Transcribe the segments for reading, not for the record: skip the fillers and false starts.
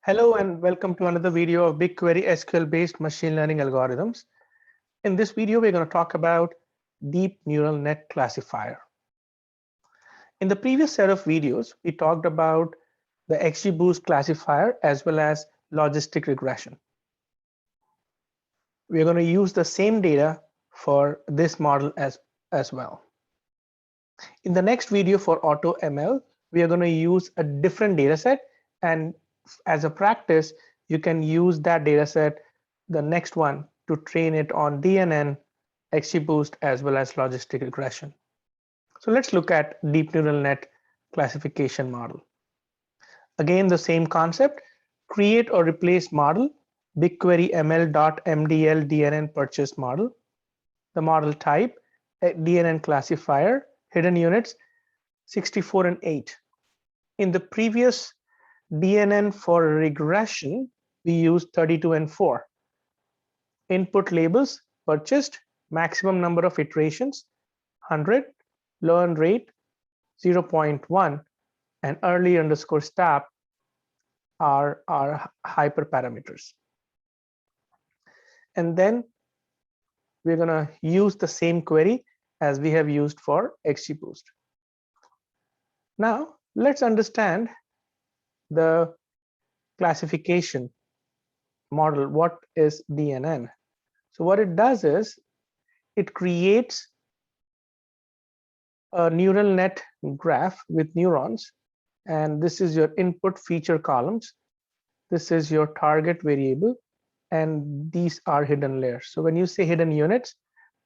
Hello and welcome to another video of BigQuery SQL-based machine learning algorithms. In this video, we're going to talk about deep neural net classifier. In the previous set of videos, we talked about the XGBoost classifier as well as logistic regression. We're going to use the same data for this model as well. In the next video for AutoML, we are going to use a different data set, and as a practice, you can use that data set, the next one, to train it on DNN, XGBoost, as well as logistic regression. So let's look at deep neural net classification model. Again, the same concept: create or replace model, BigQuery ML.mdl DNN purchase model. The model type, DNN classifier, hidden units 64 and 8. In the previous DNN for regression, we used 32 and 4. Input labels purchased, maximum number of iterations 100, learn rate 0.1, and early underscore step are our hyperparameters. And then we're going to use the same query as we have used for XGBoost. Now let's understand the classification model. What is DNN? So what it does is it creates a neural net graph with neurons, and this is your input feature columns, this is your target variable, and these are hidden layers. So when you say hidden units,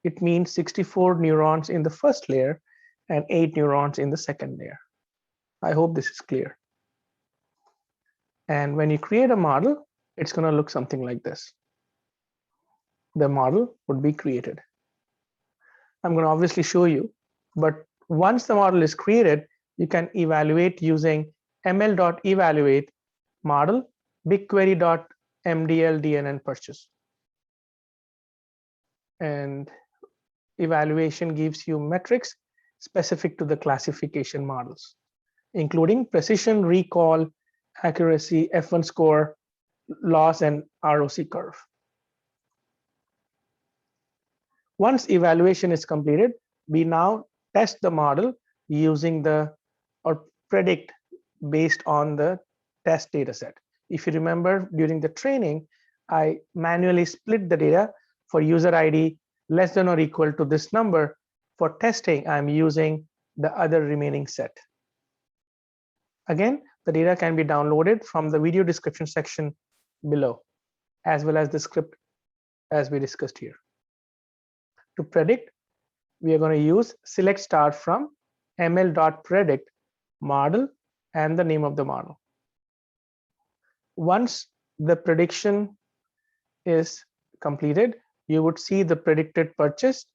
it means 64 neurons in the first layer and 8 neurons in the second layer. I hope this is clear. And when you create a model, it's going to look something like this. The model would be created. I'm going to obviously show you, but once the model is created, you can evaluate using ml.evaluate model BigQuery.mdl DNN purchase. And evaluation gives you metrics specific to the classification models, including precision, recall, accuracy, F1 score, loss, and ROC curve. Once evaluation is completed, we now test the model using or predict based on the test data set. If you remember, during the training, I manually split the data for user ID less than or equal to this number. For testing, I'm using the other remaining set. Again, the data can be downloaded from the video description section below, as well as the script as we discussed here. To predict, we are going to use select star from ml.predict model and the name of the model. Once the prediction is completed, you would see the predicted purchase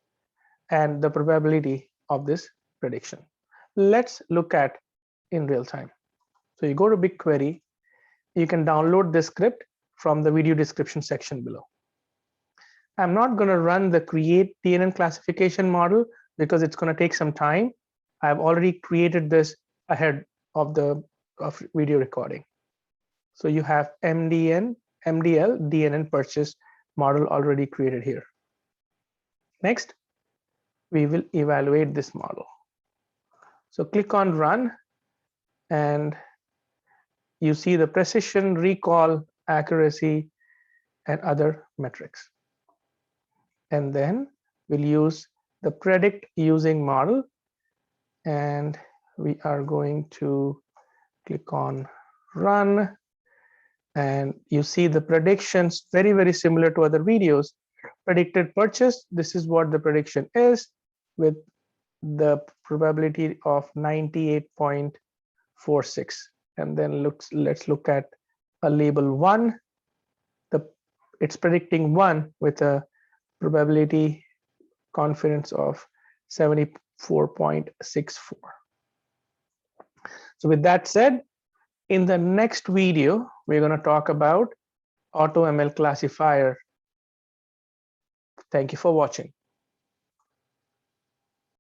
and the probability of this prediction. Let's look at in real time. So you go to BigQuery, you can download this script from the video description section below. I'm not going to run the create DNN classification model because it's going to take some time. I've already created this ahead of the video recording. So you have MDL DNN purchase model already created here. Next, we will evaluate this model. So click on run, and you see the precision, recall, accuracy, and other metrics. And then we'll use the predict using model, and we are going to click on run, and you see the predictions very, very similar to other videos. Predicted purchase, this is what the prediction is, with the probability of 98.46. And then let's look at a label 1. It's predicting 1 with a probability confidence of 74.64. So with that said, in the next video, we're going to talk about AutoML classifier. Thank you for watching.